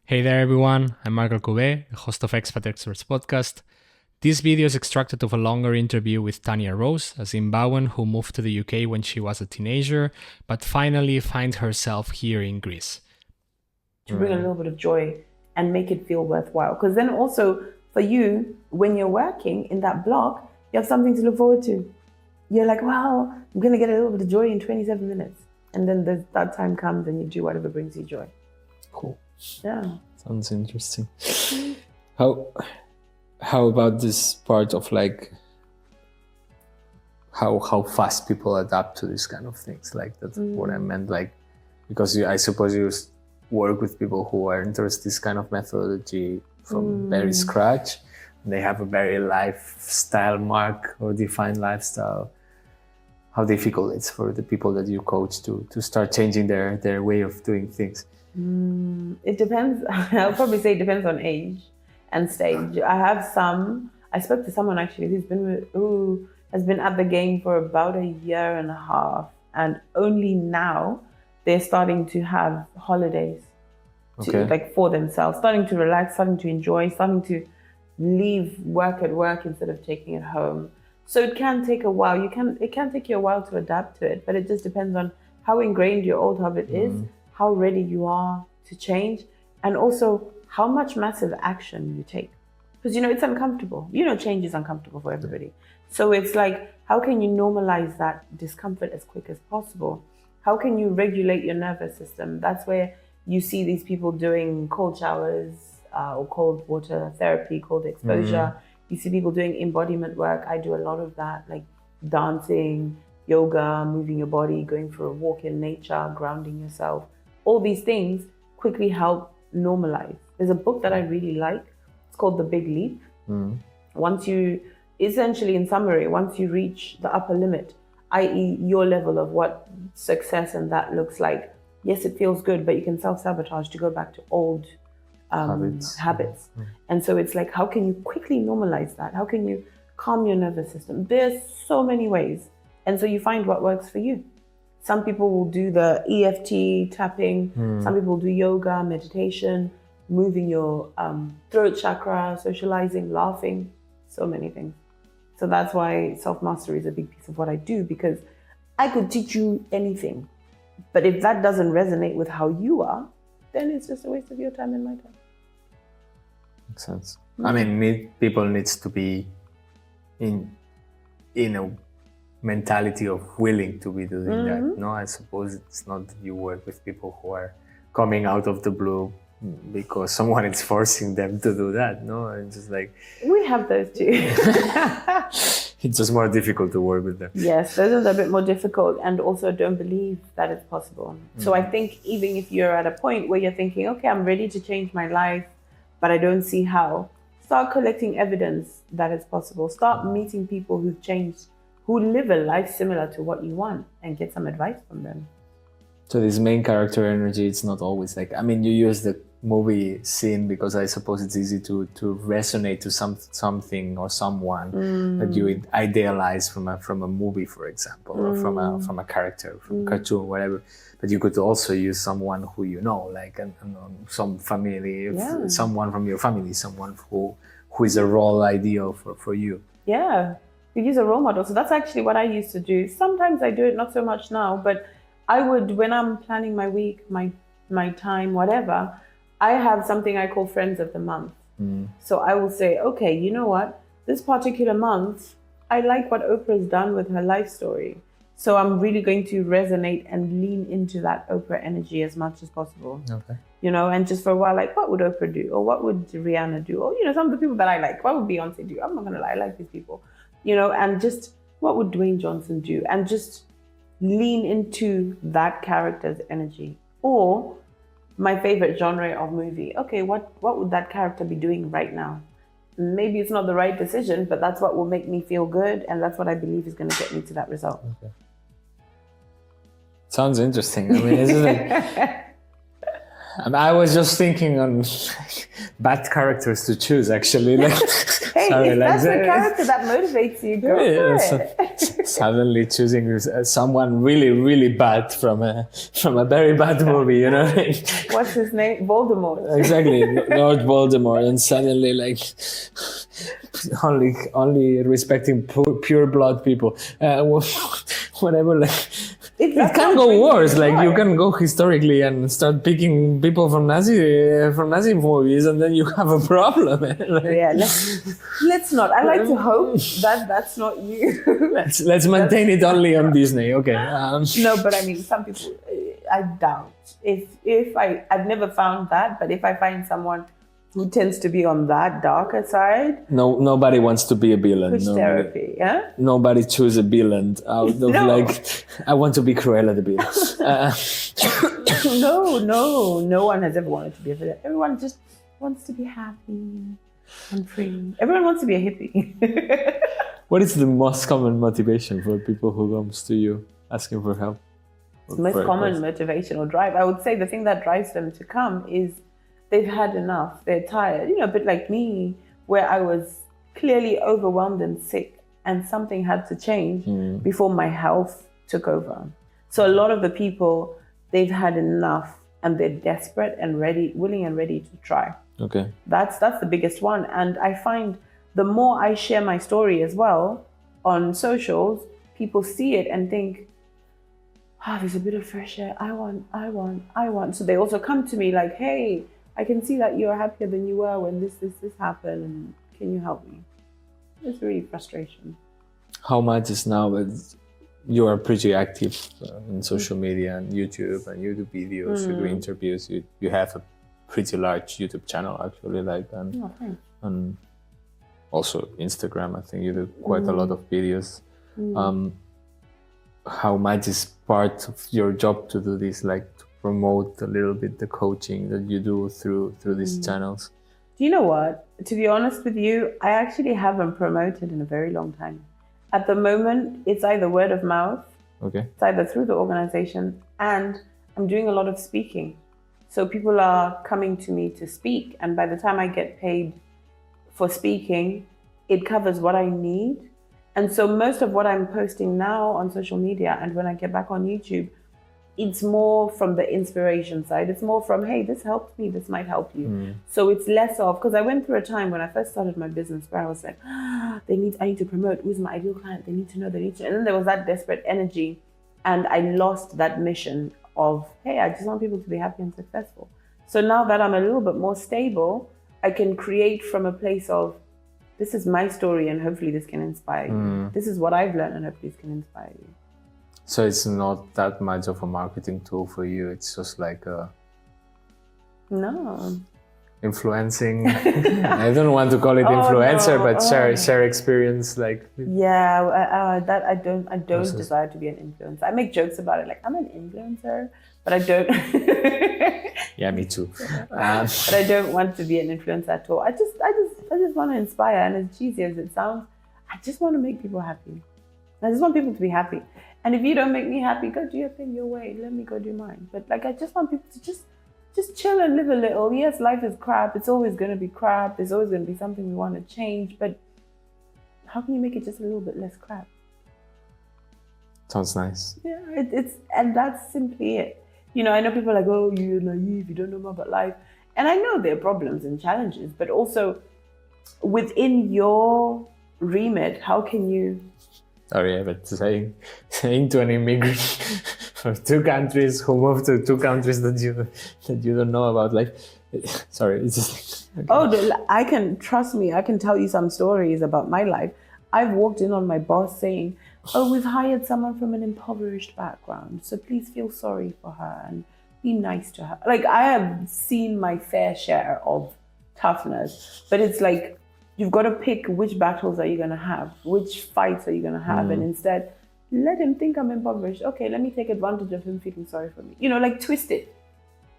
Hey there everyone, I'm Marco Couvet, the host of Expat Experts podcast. This video is extracted of a longer interview with Tanya Rose, a Zimbabwean who moved to the UK when she was a teenager, but finally finds herself here in Greece. To bring a little bit of joy and make it feel worthwhile. Because then also for you, when you're working in that block, you have something to look forward to. You're like, wow, I'm going to get a little bit of joy in 27 minutes. And then that time comes and you do whatever brings you joy. Cool. Yeah. Sounds interesting. How about this part of like how fast people adapt to these kind of things? Like that's what I meant. Like because I suppose you work with people who are interested in this kind of methodology from very scratch. They have a very lifestyle mark or defined lifestyle. How difficult it's for the people that you coach to start changing their way of doing things. It depends. I'll probably say it depends on age and stage. I spoke to someone actually who has been at the game for about a year and a half, and only now they're starting to have holidays for themselves, starting to relax, starting to enjoy, starting to leave work at work instead of taking it home. So it can take a while. It can take you a while to adapt to it, but it just depends on how ingrained your old habit is, how ready you are to change, and also how much massive action you take. Because it's uncomfortable. Change is uncomfortable for everybody. So it's like, how can you normalize that discomfort as quick as possible? How can you regulate your nervous system? That's where you see these people doing cold showers or cold water therapy, cold exposure. You see people doing embodiment work. I do a lot of that, like dancing, yoga, moving your body, going for a walk in nature, grounding yourself. All these things quickly help normalize. There's a book that I really like. It's called The Big Leap. Essentially in summary, once you reach the upper limit, i.e. your level of what success and that looks like, yes, it feels good, but you can self-sabotage to go back to old habits. And so it's like, how can you quickly normalize that? How can you calm your nervous system? There's so many ways. And so you find what works for you. Some people will do the EFT tapping. Some people do yoga, meditation, moving your throat chakra, socializing, laughing, so many things. So that's why self-mastery is a big piece of what I do, because I could teach you anything. But if that doesn't resonate with how you are, then it's just a waste of your time and my time. Makes sense. I mean, people needs to be in a mentality of willing to be doing that. No, I suppose it's not that you work with people who are coming out of the blue because someone is forcing them to do that. No, it's just like we have those too. It's just more difficult to work with them. Yes, those are a bit more difficult, and also don't believe that it's possible. So I think even if you're at a point where you're thinking, okay, I'm ready to change my life, but I don't see how, start collecting evidence that it's possible. Start meeting people who've changed, who live a life similar to what you want, and get some advice from them. So this main character energy, it's not always like, you use the movie scene because I suppose it's easy to resonate to something or someone that you idealize from a movie, for example, or from a character, from a cartoon, whatever. But you could also use someone who like some family, someone from your family, someone who is a role ideal for you. Yeah, you use a role model. So that's actually what I used to do. Sometimes I do it, not so much now, but I would, when I'm planning my week, my time, whatever, I have something I call Friends of the Month. So I will say, okay, you know what? This particular month, I like what Oprah's done with her life story. So I'm really going to resonate and lean into that Oprah energy as much as possible. Okay. And just for a while, like, what would Oprah do? Or what would Rihanna do? Or, some of the people that I like, what would Beyonce do? I'm not going to lie, I like these people. And just what would Dwayne Johnson do? And just lean into that character's energy. Or my favorite genre of movie. Okay, what would that character be doing right now? Maybe it's not the right decision, but that's what will make me feel good, and that's what I believe is going to get me to that result. Okay. Sounds interesting. It's like I was just thinking on bad characters to choose, actually. Like, Hey, sorry, if like that's the character that motivates you, go for it. suddenly choosing someone really, really bad from a very bad movie, you know? What's his name? Voldemort. Exactly, Lord Voldemort, and suddenly like only respecting pure blood people. Whatever, like. It can go worse. Like you can go historically and start picking people from Nazi movies, and then you have a problem. Like, yeah, let's not. I like to hope that that's not you. let's maintain it only on Disney. Okay. No, but I mean, some people. I doubt if I've never found that, but if I find someone who tends to be on that darker side. Nobody wants to be a villain. Which therapy, yeah? Nobody choose a villain out of like, I want to be Cruella the Vil. No one has ever wanted to be a villain. Everyone just wants to be happy and free. Everyone wants to be a hippie. What is the most common motivation for people who comes to you asking for help? The most common motivation or drive, I would say the thing that drives them to come is they've had enough. They're tired. You know, a bit like me, where I was clearly overwhelmed and sick, and something had to change before my health took over. So a lot of the people, they've had enough, and they're desperate and ready, willing and ready to try. Okay. That's the biggest one. And I find the more I share my story as well on socials, people see it and think, there's a bit of fresh air. I want. So they also come to me like, hey, I can see that you're happier than you were when this happened, and can you help me? It's really frustration. How much is now that you are pretty active in social media and YouTube, and you do videos, you do interviews, you have a pretty large YouTube channel actually, like, and also Instagram. I think you do quite a lot of videos. How much is part of your job to do this, like to promote a little bit the coaching that you do through these channels? Do you know what? To be honest with you, I actually haven't promoted in a very long time. At the moment, it's either word of mouth, okay, it's either through the organization, and I'm doing a lot of speaking. So people are coming to me to speak, and by the time I get paid for speaking, it covers what I need. And so most of what I'm posting now on social media and when I get back on YouTube, it's more from the inspiration side. It's more from, hey, this helped me, this might help you. So it's less of, because I went through a time when I first started my business where I was like, I need to promote, who's my ideal client, they need to know, and then there was that desperate energy, and I lost that mission of, hey, I just want people to be happy and successful. So now that I'm a little bit more stable, I can create from a place of, this is my story and hopefully this can inspire you. This is what I've learned and hopefully this can inspire you. So it's not that much of a marketing tool for you. It's just like influencing. I don't want to call it influencer, but share experience. Like that I don't desire to be an influencer. I make jokes about it, like I'm an influencer, but I don't. Yeah, me too. But I don't want to be an influencer at all. I just want to inspire, and as cheesy as it sounds, I just want to make people happy. I just want people to be happy. And if you don't make me happy, go do your thing your way. Let me go do mine. But like, I just want people to just chill and live a little. Yes, life is crap. It's always going to be crap. There's always going to be something we want to change. But how can you make it just a little bit less crap? Sounds nice. Yeah, and that's simply it. You know, I know people are like, oh, you're naive, you don't know more about life. And I know there are problems and challenges, but also within your remit, how can you... Sorry, but saying to an immigrant from two countries who moved to two countries that you don't know about, like, sorry, it's just... Okay. Trust me, I can tell you some stories about my life. I've walked in on my boss saying, oh, we've hired someone from an impoverished background, so please feel sorry for her and be nice to her. Like, I have seen my fair share of toughness, but it's like, you've got to pick which battles are you going to have, which fights are you going to have, and instead, let him think I'm impoverished. Okay, let me take advantage of him feeling sorry for me. You know, like, twist it.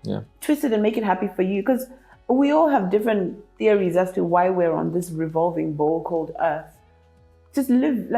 Yeah. Twist it and make it happy for you, because we all have different theories as to why we're on this revolving ball called Earth. Just live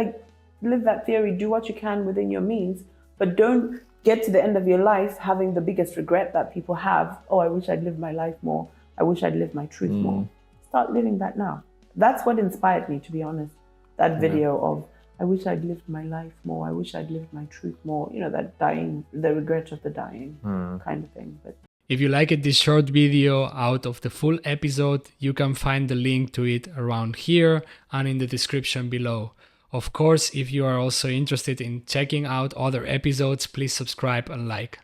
that theory, do what you can within your means, But don't get to the end of your life having the biggest regret that people have. Oh, I wish I'd lived my life more. I wish I'd lived my truth more. Start living that now. That's what inspired me, to be honest. That video of, I wish I'd lived my life more. I wish I'd lived my truth more. You know, that dying, the regret of the dying kind of thing. But if you liked this short video out of the full episode, you can find the link to it around here and in the description below. Of course, if you are also interested in checking out other episodes, please subscribe and like.